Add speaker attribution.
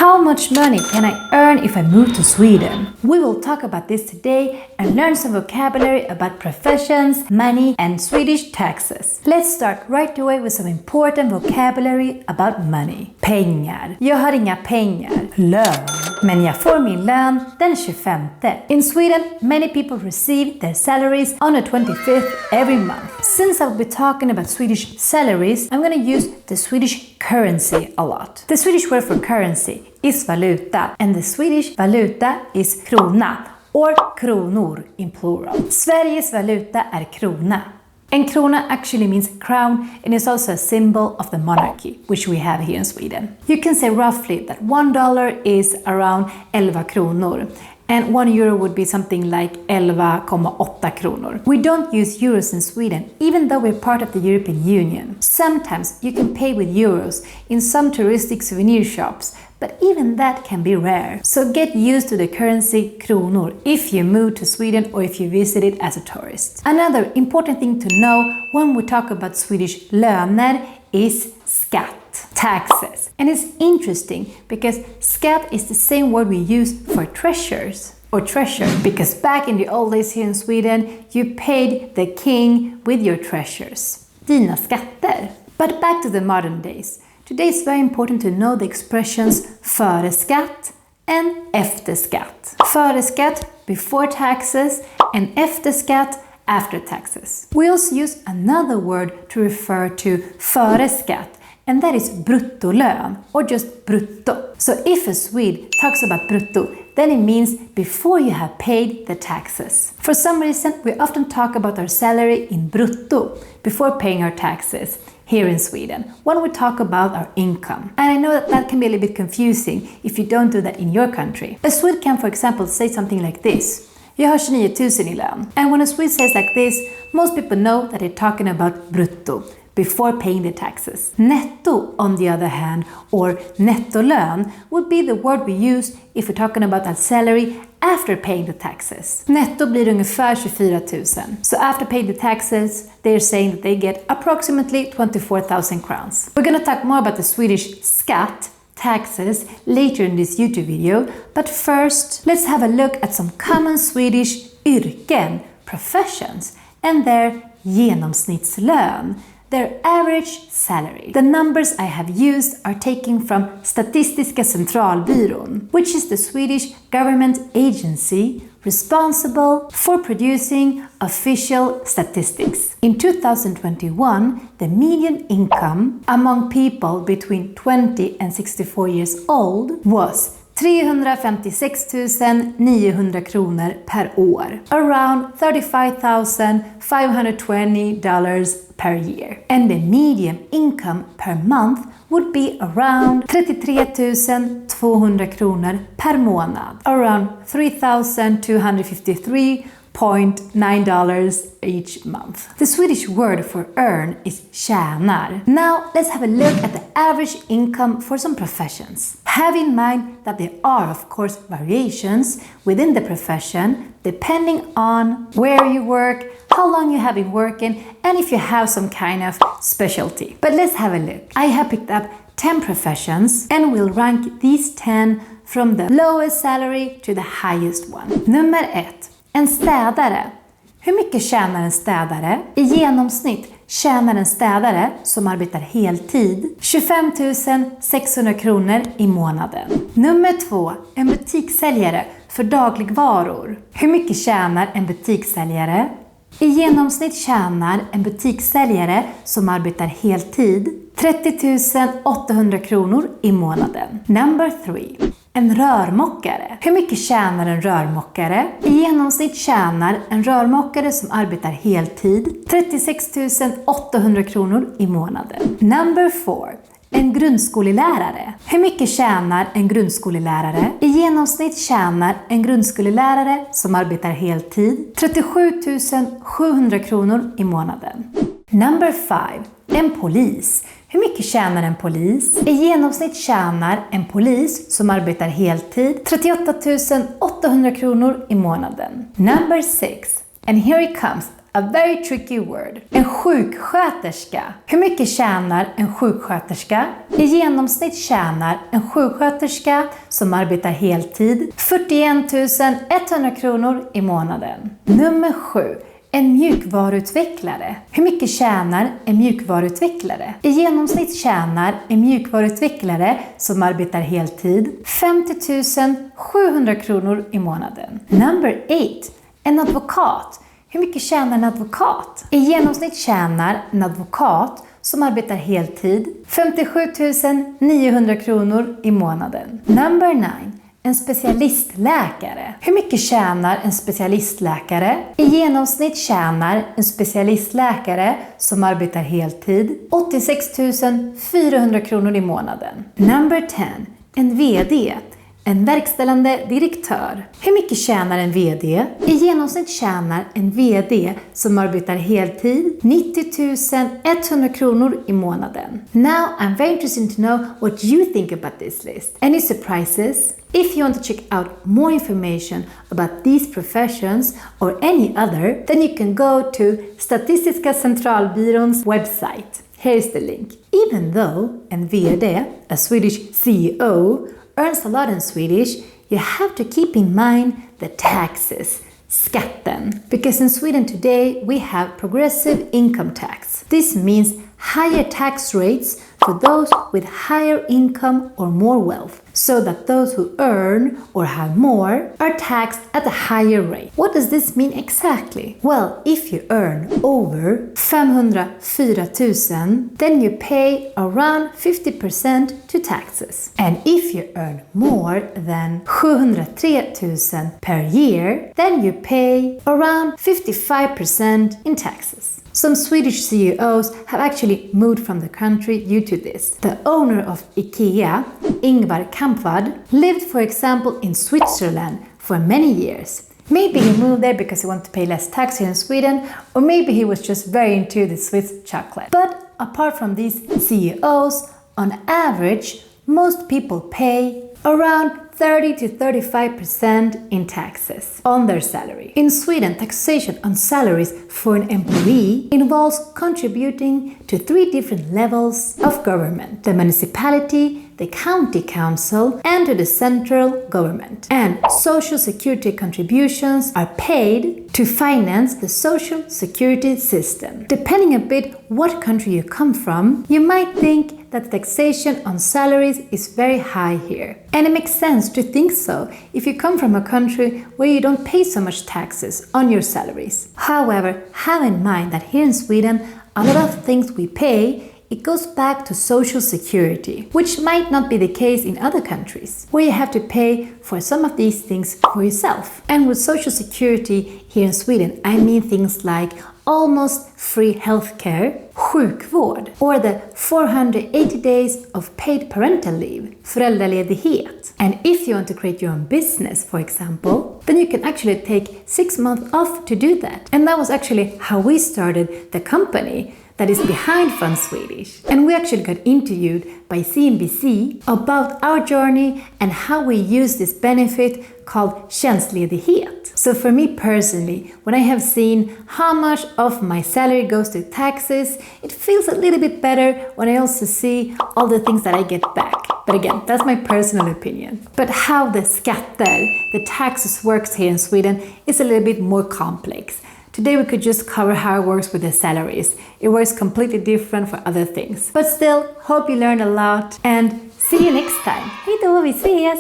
Speaker 1: How much money can I earn if I move to Sweden? We will talk about this today and learn some vocabulary about professions, money and Swedish taxes. Let's start right away with some important vocabulary about money. Pengar. Jag har inga pengar. Lön. Men jag får min lön den 25. In Sweden, many people receive their salaries on the 25th every month. Since I'll be talking about Swedish salaries, I'm gonna use the Swedish currency a lot. The Swedish word for currency is valuta, and the Swedish valuta is krona, or kronor in plural. Sveriges valuta är krona. And krona actually means crown and is also a symbol of the monarchy, which we have here in Sweden. You can say roughly that $1 is around 11 kronor. And €1 would be something like 11,8 kronor. We don't use euros in Sweden, even though we're part of the European Union. Sometimes you can pay with euros in some touristic souvenir shops, but even that can be rare. So get used to the currency kronor if you move to Sweden or if you visit it as a tourist. Another important thing to know when we talk about Swedish löner is skatt. Taxes. And it's interesting because skatt is the same word we use for treasures or treasure, because back in the old days here in Sweden you paid the king with your treasures, dina skatter. But back to the modern days. Today it's very important to know the expressions före skatt and efter skatt. Före skatt, before taxes, and efter skatt, after taxes. We also use another word to refer to före skatt, and that is bruttolön, or just brutto. So if a Swede talks about brutto, then it means before you have paid the taxes. For some reason, we often talk about our salary in brutto before paying our taxes here in Sweden, when we talk about our income. And I know that that can be a little bit confusing if you don't do that in your country. A Swede can, for example, say something like this. Jag har 29 000 i lön. And when a Swede says like this, most people know that they're talking about brutto, before paying the taxes. Netto, on the other hand, or nettolön, would be the word we use if we're talking about our salary after paying the taxes. Netto blir ungefär 24 000. So after paying the taxes, they're saying that they get approximately 24,000 crowns. We're gonna talk more about the Swedish skatt, taxes, later in this YouTube video, but first, let's have a look at some common Swedish yrken, professions, and their genomsnittslön, their average salary. The numbers I have used are taken from Statistiska centralbyrån, which is the Swedish government agency responsible for producing official statistics. In 2021, the median income among people between 20 and 64 years old was 356 900 kronor per år, around $35,520 per year. And the median income per month would be around 33 200 kronor per månad, around $3,253.9 each month. The Swedish word for earn is tjänar. Now let's have a look at the average income for some professions. Have in mind that there are, of course, variations within the profession depending on where you work, how long you have been working, and if you have some kind of specialty. But let's have a look. I have picked up 10 professions and we'll rank these 10 from the lowest salary to the highest one. Nummer 1. En städare. Hur mycket tjänar en städare? I genomsnitt tjänar en städare som arbetar heltid 25 600 kronor i månaden. Nummer 2. En butikssäljare för dagligvaror. Hur mycket tjänar en butikssäljare? I genomsnitt tjänar en butikssäljare som arbetar heltid 30 800 kronor i månaden. Number 3. En rörmokare. Hur mycket tjänar en rörmokare? I genomsnitt tjänar en rörmokare som arbetar heltid 36 800 kronor i månaden. Number 4. En grundskolelärare. Hur mycket tjänar en grundskolelärare? I genomsnitt tjänar en grundskolelärare som arbetar heltid 37 700 kronor i månaden. Number 5. En polis. Hur mycket tjänar en polis? I genomsnitt tjänar en polis som arbetar heltid 38 800 kronor i månaden. Number 6. And here it comes. a very tricky word. En sjuksköterska. Hur mycket tjänar en sjuksköterska? I genomsnitt tjänar en sjuksköterska som arbetar heltid 41 100 kronor i månaden. Nummer 7. En mjukvaruutvecklare. Hur mycket tjänar en mjukvaruutvecklare? I genomsnitt tjänar en mjukvaruutvecklare som arbetar heltid 50 700 kronor i månaden. Number 8. En advokat. Hur mycket tjänar en advokat? I genomsnitt tjänar en advokat som arbetar heltid 57 900 kronor i månaden. Number 9. En specialistläkare. Hur mycket tjänar en specialistläkare? I genomsnitt tjänar en specialistläkare som arbetar heltid 86 400 kronor i månaden. Number 10. En VD. En verkställande direktör. Hur mycket tjänar en VD? I genomsnitt tjänar en VD som arbetar heltid 90 100 kronor i månaden. Now I'm very interested to know what you think about this list. Any surprises? If you want to check out more information about these professions or any other, then you can go to Statistiska centralbyråns website. Here is the link. Even though en VD, a Swedish CEO, earns a lot in Swedish, you have to keep in mind the taxes, skatten. Because in Sweden today we have progressive income tax. This means higher tax rates for those with higher income or more wealth, so that those who earn or have more are taxed at a higher rate. What does this mean exactly? Well, if you earn over 504 000, then you pay around 50% to taxes. And if you earn more than 703 000 per year, then you pay around 55% in taxes. Some Swedish CEOs have actually moved from the country due to this. The owner of IKEA, Ingvar Kamprad, lived, for example, in Switzerland for many years. Maybe he moved there because he wanted to pay less tax here in Sweden, or maybe he was just very into the Swiss chocolate. But apart from these CEOs, on average, most people pay around 30 to 35% in taxes on their salary. In Sweden, taxation on salaries for an employee involves contributing to 3 different levels of government: the municipality, the county council, and to the central government. And social security contributions are paid to finance the social security system. Depending a bit what country you come from, you might think that taxation on salaries is very high here. And it makes sense to think so if you come from a country where you don't pay so much taxes on your salaries. However, have in mind that here in Sweden, a lot of things we pay, it goes back to social security, which might not be the case in other countries, where you have to pay for some of these things for yourself. And with social security here in Sweden, I mean things like almost free healthcare, sjukvård, or the 480 days of paid parental leave, föräldraledighet. And if you want to create your own business, for example, then you can actually take 6 months off to do that. And that was actually how we started the company that is behind Fun Swedish. And we actually got interviewed by CNBC about our journey and how we use this benefit called tjänstledighet. So for me personally, when I have seen how much of my salary goes to taxes, it feels a little bit better when I also see all the things that I get back. But again, that's my personal opinion. But how the skatter, the taxes works here in Sweden is a little bit more complex. Today we could just cover how it works with the salaries. It works completely different for other things. But still, hope you learned a lot and see you next time. Hej då, vi ses!